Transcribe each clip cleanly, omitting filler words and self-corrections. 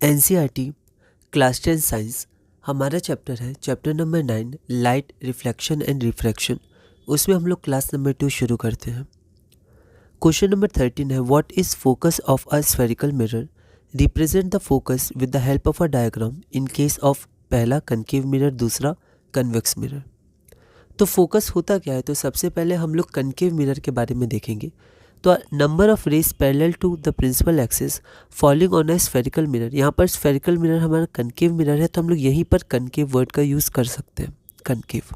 NCERT class 10 science हमारा chapter है, chapter number 9 light reflection and refraction. उसमें हम लोग क्लास नंबर 2 शुरू करते हैं। क्वेश्चन नंबर 13 है, what is focus of a spherical mirror, represent the focus with the help of a diagram in case of पहला कनकेव मिरर, दूसरा convex mirror. तो फोकस होता क्या है, तो सबसे पहले हम लोग कनकेव मिरर के बारे में देखेंगे। तो number of rays parallel to the principal axis falling on a spherical mirror. यहाँ पर स्फेरिकल मिरर हमारा कनकेव मिरर है, तो हम लोग यहीं पर कनकेव वर्ड का यूज़ कर सकते हैं। कनकेव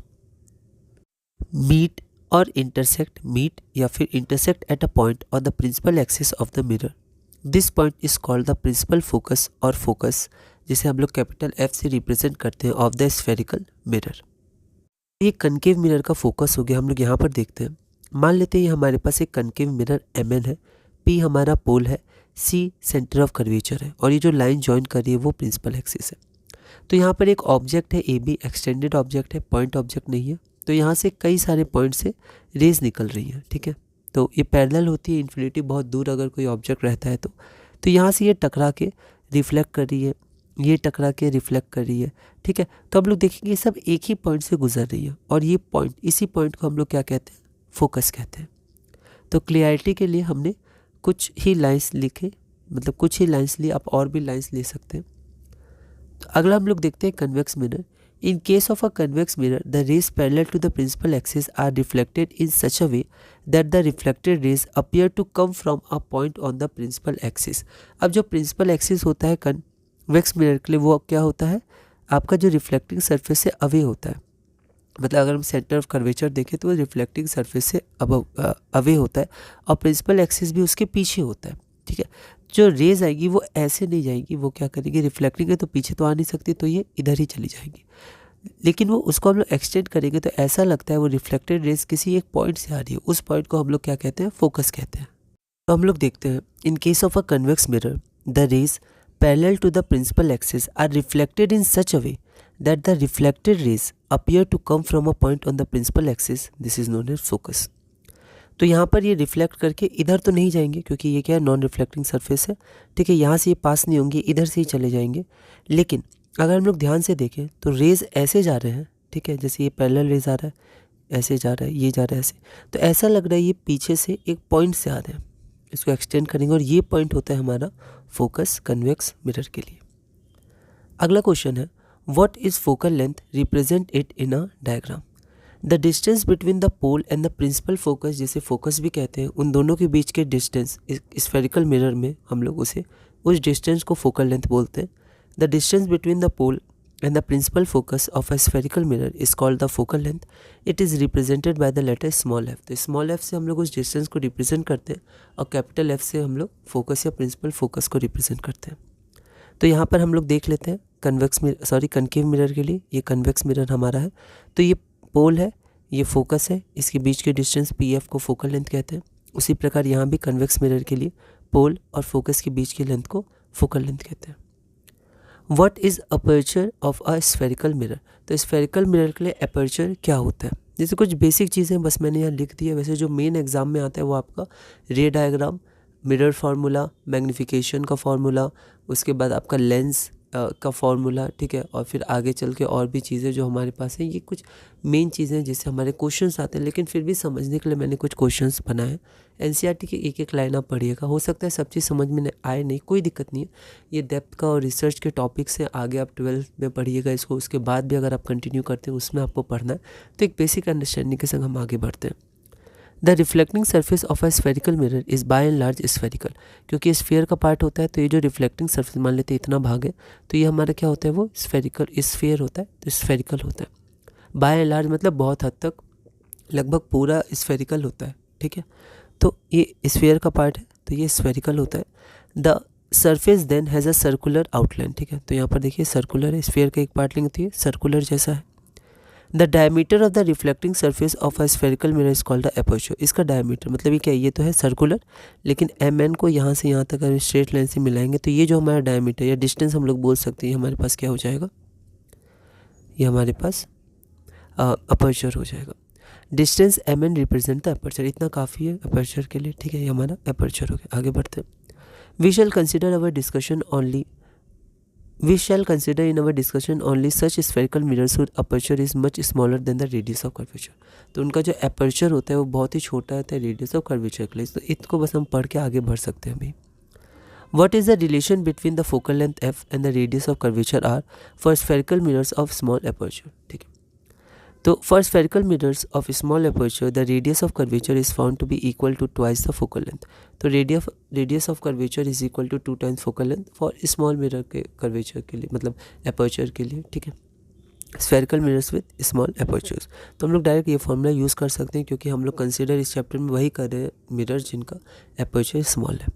मीट और इंटरसेक्ट, मीट या फिर intersect at a point on the principal axis of the mirror. This point is called the principal focus और फोकस, जिसे हम लोग कैपिटल एफ से रिप्रेजेंट करते हैं, ऑफ द स्फेरिकल मिरर। ये कनकेव मिरर का फोकस हो गया। हम लोग यहाँ पर देखते हैं, मान लेते हैं ये हमारे पास एक कनकेव मिरर Mn है, P हमारा पोल है, C सेंटर ऑफ कर्वेचर है, और ये जो लाइन ज्वाइन कर रही है वो प्रिंसिपल एक्सिस है। तो यहाँ पर एक ऑब्जेक्ट है AB, एक्सटेंडेड ऑब्जेक्ट है, पॉइंट ऑब्जेक्ट नहीं है। तो यहाँ से कई सारे पॉइंट से रेज निकल रही हैं, ठीक है। तो ये पैरेलल होती है इन्फिनिटी, बहुत दूर अगर कोई ऑब्जेक्ट रहता है तो यहाँ से ये टकरा के रिफ्लेक्ट कर रही है, ये टकरा के रिफ्लेक्ट कर रही है, ठीक है। तो हम लोग देखेंगे ये सब एक ही पॉइंट से गुजर रही है, और ये पॉइंट, इसी पॉइंट को हम लोग क्या कहते हैं, फोकस कहते हैं। तो क्लियरिटी के लिए हमने कुछ ही लाइंस लिखे, मतलब कुछ ही लाइंस लिए, आप और भी लाइंस ले सकते हैं। तो अगला हम लोग देखते हैं convex mirror. In case of a convex mirror the rays parallel to the principal axis are reflected in such a way that the reflected rays appear to come from a point on the principal axis. अब जो principal axis होता है convex mirror के लिए, वो क्या होता है, आपका जो रिफ्लेक्टिंग सरफेस से अवे होता है। मतलब अगर हम सेंटर ऑफ कर्वेचर देखें तो वो रिफ्लेक्टिंग सरफेस से अवे होता है, और प्रिंसिपल एक्सिस भी उसके पीछे होता है, ठीक है। जो रेज आएगी वो ऐसे नहीं जाएगी, वो क्या करेगी, रिफ्लेक्टिंग है तो पीछे तो आ नहीं सकती, तो ये इधर ही चली जाएंगी। लेकिन वो उसको हम लोग एक्सटेंड करेंगे तो ऐसा लगता है वो रिफ्लेक्टेड रेज किसी एक पॉइंट से आ रही है, उस पॉइंट को हम लोग क्या कहते हैं, फोकस कहते हैं। तो हम लोग देखते हैं, in case of a convex mirror the rays parallel to the principal axis are reflected in such a way that the reflected rays appear to come from a point on the principal axis. This is known as focus. तो यहाँ पर ये reflect करके इधर तो नहीं जाएंगे, क्योंकि ये क्या है, नॉन रिफ्लेक्टिंग सरफेस है, ठीक है। यहाँ से ये पास नहीं होंगे, इधर से ही चले जाएंगे। लेकिन अगर हम लोग ध्यान से देखें तो रेज ऐसे जा रहे हैं, ठीक है, जैसे ये पैरेलल रेज आ रहा है, ऐसे जा रहा है, ये जा रहा है ऐसे, तो ऐसा लग रहा है ये पीछे से एक पॉइंट से आ रहे हैं। इसको एक्सटेंड करेंगे और ये पॉइंट होता है हमारा फोकस कन्वेक्स मिरर के लिए। अगला क्वेश्चन है, what is focal length, represent it in a diagram. The distance between the pole and the principal focus, जिसे फोकस भी कहते हैं, उन दोनों के बीच के डिस्टेंस स्फेरिकल मिरर में हम लोग उस डिस्टेंस को फोकल लेंथ बोलते हैं। The distance between the pole and the principal focus of a spherical mirror is called the focal length. It is represented by the letter small f. तो small f से हम लोग उस distance को represent करते हैं, और कैपिटल f से हम लोग फोकस या प्रिंसिपल फोकस को रिप्रेजेंट करते हैं। तो यहाँ पर हम लोग देख लेते हैं कनकेव मिरर के लिए ये कन्वेक्स मिरर हमारा है। तो ये पोल है, ये फोकस है, इसके बीच के डिस्टेंस PF को फोकल लेंथ कहते हैं। उसी प्रकार यहाँ भी कन्वेक्स मिरर के लिए पोल और फोकस के बीच की लेंथ को फोकल लेंथ कहते हैं। What is aperture of a spherical mirror. तो स्फेरिकल मिरर के लिए अपर्चर क्या होता है, जैसे कुछ बेसिक चीज़ें बस मैंने यहाँ लिख दी है। वैसे जो मेन एग्जाम में आता है वो आपका रे डायग्राम, मिरर फार्मूला, मैग्नीफिकेशन का फार्मूला, उसके बाद आपका लेंस का फार्मूला, ठीक है, और फिर आगे चल के और भी चीज़ें जो हमारे पास हैं। ये कुछ मेन चीज़ें हैं जिससे हमारे क्वेश्चंस आते हैं, लेकिन फिर भी समझने के लिए मैंने कुछ क्वेश्चंस बनाए। एनसीईआरटी की एक एक लाइन आप पढ़िएगा, हो सकता है सब चीज़ समझ में आए नहीं, कोई दिक्कत नहीं है। ये डेप्थ का और रिसर्च के टॉपिक्स हैं, आगे आप 12th में पढ़िएगा इसको, उसके बाद भी अगर आप कंटिन्यू करते हैं उसमें आपको पढ़ना है, तो एक बेसिक अंडरस्टैंडिंग के संग हम आगे बढ़ते हैं। The reflecting surface of a spherical mirror is by and large spherical. क्योंकि स्फीयर का पार्ट होता है, तो ये जो रिफ्लेक्टिंग सरफेस मान लेते हैं इतना भाग है, तो ये हमारा क्या होता है, वो स्फेरिकल स्फीयर होता है, तो स्फेरिकल होता है। बाय एंड लार्ज मतलब बहुत हद तक, लगभग पूरा स्फेरिकल होता है, ठीक है। तो ये स्फीयर का पार्ट है, तो ये स्फेरिकल होता है। The surface then has a circular outline, ठीक है। तो यहाँ पर देखिए सर्कुलर है, स्फीयर का एक पार्ट लेंगे तो ये सर्कुलर जैसा है। The diameter of the reflecting surface of a spherical mirror is called the aperture. इसका डायमीटर मतलब ये क्या है, ये तो है सर्कुलर, लेकिन Mn को यहाँ से यहाँ तक अगर स्ट्रेट लाइन से मिलाएंगे तो ये जो हमारा डायमीटर या डिस्टेंस हम लोग बोल सकते हैं, हमारे पास क्या हो जाएगा, ये हमारे पास अपर्चर हो जाएगा। Distance Mn represent the aperture, इतना काफ़ी है अपर्चर के लिए, ठीक है, ये हमारा अपर्चर हो गया। आगे बढ़ते हैं। We shall consider our discussion only We shall consider in our discussion only such spherical mirrors whose aperture is much smaller than the radius of curvature. तो उनका जो aperture होता है वो बहुत ही छोटा होता है radius of curvature के लिए, तो इसको बस हम पढ़ के आगे बढ़ सकते हैं अभी. What is the relation between the focal length f and the radius of curvature r for spherical mirrors of small aperture? ठीक है. तो for spherical mirrors of small aperture, the radius of curvature is found to be equal to twice the focal length. तो radius of curvature is equal to 2 times focal length for small mirror के curvature के लिए, मतलब aperture के लिए. ठीक है, spherical mirrors with small apertures. तो हम लोग डायरेक्ट ये फॉर्मूला यूज़ कर सकते हैं क्योंकि हम लोग कंसिडर इस चैप्टर में वही कर रहे हैं मिरर जिनका aperture स्मॉल है.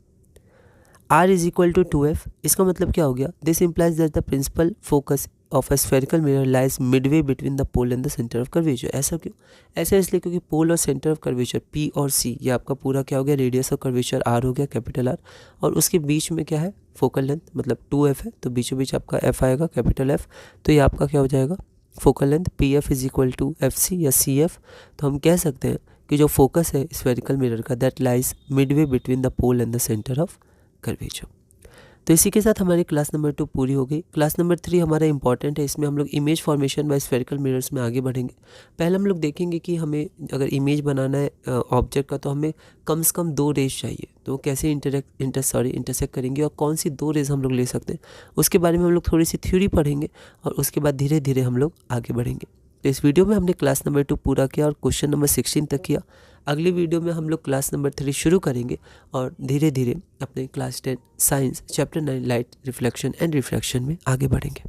R is equal to 2f. इसका मतलब क्या हो गया? This implies that the principal focus of a spherical mirror lies midway between the pole and the center of curvature. ऐसा क्यों? ऐसा इसलिए क्योंकि पोल और सेंटर ऑफ कर्वेचर P और C, ये आपका पूरा क्या हो गया? रेडियस ऑफ कर्वेचर R हो गया, कैपिटल R, और उसके बीच में क्या है? फोकल लेंथ, मतलब 2f है, तो बीचों बीच आपका f आएगा, कैपिटल F. तो ये आपका क्या हो जाएगा? Focal length PF is equal to FC या CF. तो हम कह सकते हैं कि जो फोकस है स्फेरिकल मिरर का, that lies midway between the pole and the centre of curvature. तो इसी के साथ हमारी क्लास नंबर 2 पूरी हो गई. क्लास नंबर 3 हमारा इंपॉर्टेंट है, इसमें हम लोग image formation by spherical mirrors में आगे बढ़ेंगे. पहले हम लोग देखेंगे कि हमें अगर इमेज बनाना है ऑब्जेक्ट का, तो हमें कम से कम 2 रेज चाहिए, तो कैसे इंटरसेक्ट करेंगे और कौन सी 2 रेज हम लोग ले सकते हैं, उसके बारे में हम लोग थोड़ी सी थ्योरी पढ़ेंगे और उसके बाद धीरे धीरे हम लोग आगे बढ़ेंगे. तो इस वीडियो में हमने क्लास नंबर 2 पूरा किया और क्वेश्चन नंबर 16 तक किया. अगली वीडियो में हम लोग क्लास नंबर 3 शुरू करेंगे और धीरे धीरे अपने class 10 science chapter 9 light reflection and refraction में आगे बढ़ेंगे.